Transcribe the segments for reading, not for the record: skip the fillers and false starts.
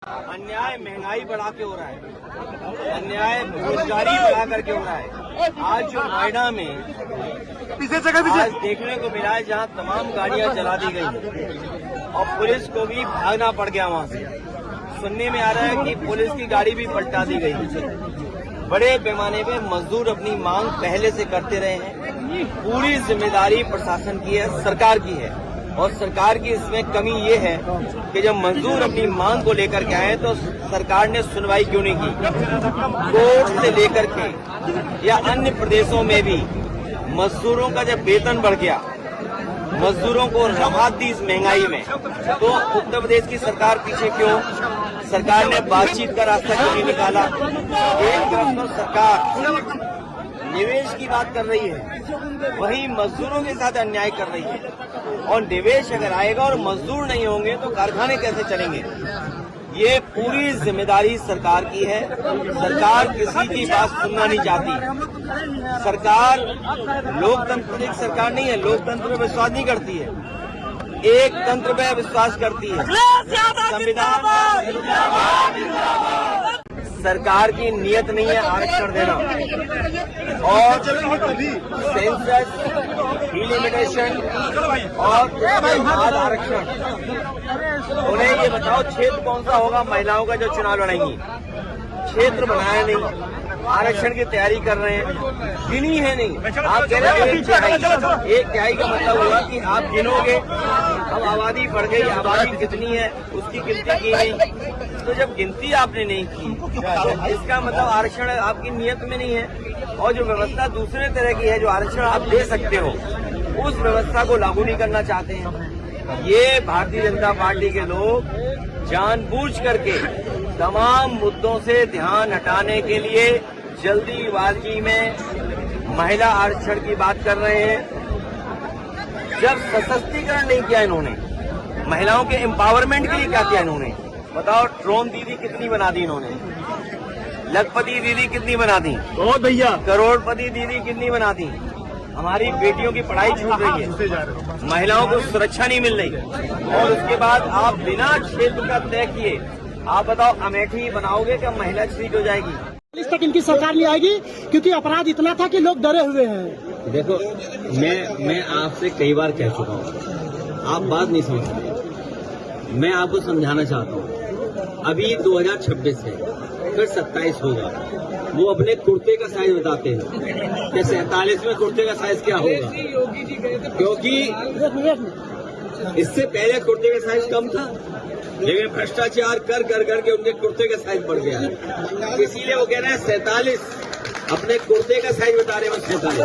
अन्याय महंगाई बढ़ा के हो रहा है, अन्याय बेरोजगारी बढ़ा करके हो रहा है। आज जो नोएडा में आज देखने को मिला है जहां तमाम गाड़ियां जला दी गई और पुलिस को भी भागना पड़ गया वहां से। सुनने में आ रहा है कि पुलिस की गाड़ी भी पलटा दी गई। बड़े पैमाने पे मजदूर अपनी मांग पहले से करते रहे हैं। पूरी जिम्मेदारी प्रशासन की है, सरकार की है। और सरकार की इसमें कमी ये है कि जब मजदूर अपनी मांग को लेकर के आए तो सरकार ने सुनवाई क्यों नहीं की। कोर्ट से लेकर के या अन्य प्रदेशों में भी मजदूरों का जब वेतन बढ़ गया, मजदूरों को राहत दी इस महंगाई में, तो उत्तर प्रदेश की सरकार पीछे क्यों? सरकार ने बातचीत का रास्ता क्यों नहीं निकाला? एक तरफ तो सरकार निवेश की बात कर रही है, वहीं मजदूरों के साथ अन्याय कर रही है। और निवेश अगर आएगा और मजदूर नहीं होंगे तो कारखाने कैसे चलेंगे? ये पूरी जिम्मेदारी सरकार की है। सरकार किसी की बात सुनना नहीं चाहती। सरकार लोकतांत्रिक सरकार नहीं है, लोकतंत्र में विश्वास नहीं करती है, एक तंत्र पे विश्वास करती है। संविधान सरकार की नियत नहीं है आरक्षण देना, और सेंसस, डिलिमिटेशन और आरक्षण। उन्हें ये बताओ क्षेत्र कौन सा होगा महिलाओं का जो चुनाव लड़ेंगी? क्षेत्र बनाया नहीं, आरक्षण की तैयारी कर रहे हैं, गिनी है नहीं। आप कह रहे हैं एक तिहाई का मतलब हुआ कि आप गिनोगे। अब आबादी बढ़ गई, आबादी कितनी है उसकी गिनती की नहीं। तो जब गिनती आपने नहीं की तो इसका मतलब आरक्षण आपकी नियत में नहीं है। और जो व्यवस्था दूसरे तरह की है, जो आरक्षण आप दे सकते हो, उस व्यवस्था को लागू नहीं करना चाहते हैं। ये भारतीय जनता पार्टी के लोग जानबूझ करके तमाम मुद्दों से ध्यान हटाने के लिए जल्दीबाजी में महिला आरक्षण की बात कर रहे हैं। जब सशक्तिकरण नहीं किया इन्होंने, महिलाओं के एम्पावरमेंट के लिए क्या किया इन्होंने? बताओ, ड्रोन दीदी कितनी बना दी इन्होंने, लखपति दीदी कितनी बना दी, बहुत भैया करोड़पति दीदी कितनी बना दी। हमारी बेटियों की पढ़ाई छूट रही है, महिलाओं को सुरक्षा नहीं मिल रही। और उसके बाद आप बिना क्षेत्र का तय किए आप बताओ अमेठी बनाओगे क्या महिला सीट हो जाएगी? पुलिस तक इनकी सरकार नहीं आएगी क्योंकि अपराध इतना था कि लोग डरे हुए हैं। देखो, मैं आपसे कई बार कह चुका हूँ, आप बात नहीं समझ रहे। मैं आपको समझाना चाहता हूँ, अभी 2026 है, फिर 27 होगा। वो अपने कुर्ते का साइज बताते हैं कि 47 में कुर्ते का साइज क्या होगा, क्योंकि इससे पहले कुर्ते का साइज कम था, लेकिन भ्रष्टाचार कर करके उनके कुर्ते का साइज बढ़ गया है। इसीलिए वो कह रहे हैं 47, अपने कुर्ते का साइज बता रहे हैं 47।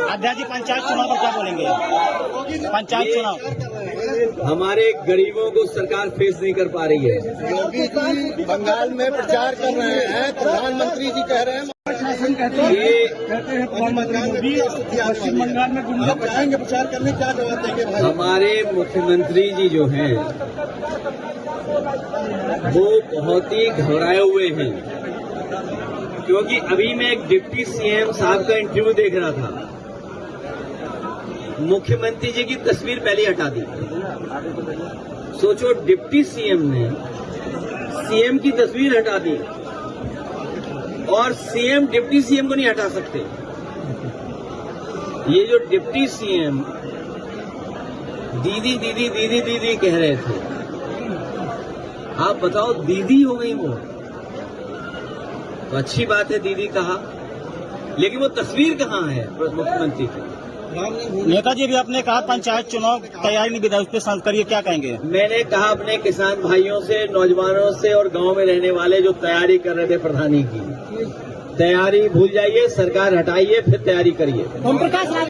अध्यक्ष जी, पंचायत चुनाव पर क्या बोलेंगे? पंचायत चुनाव हमारे गरीबों को सरकार फेस नहीं कर पा रही है। योगी जी बंगाल में प्रचार कर रहे हैं, प्रधानमंत्री जी कह रहे हैं, प्रशासन कहते हैं पश्चिम बंगाल में गुंडा बताएंगे प्रचार करने, क्या जवाब देंगे भाई? हमारे मुख्यमंत्री जी जो हैं वो बहुत ही घबराए हुए हैं, क्योंकि अभी मैं एक डिप्टी सीएम साहब का इंटरव्यू देख रहा था। मुख्यमंत्री जी की तस्वीर पहले हटा दी। सोचो, डिप्टी सीएम ने सीएम की तस्वीर हटा दी और सीएम डिप्टी सीएम को नहीं हटा सकते। ये जो डिप्टी सीएम दीदी दीदी दीदी दीदी कह रहे थे, आप बताओ, दीदी हो गई वो। तो अच्छी बात है दीदी कहा, लेकिन वो तस्वीर कहाँ है मुख्यमंत्री की? नेताजी भी आपने कहा पंचायत चुनाव तैयारी नहीं विधायक पे संग करिए, क्या कहेंगे? मैंने कहा अपने किसान भाइयों से, नौजवानों से और गांव में रहने वाले जो तैयारी कर रहे थे प्रधानी की, तैयारी भूल जाइए, सरकार हटाइए, फिर तैयारी करिए। ओम प्रकाश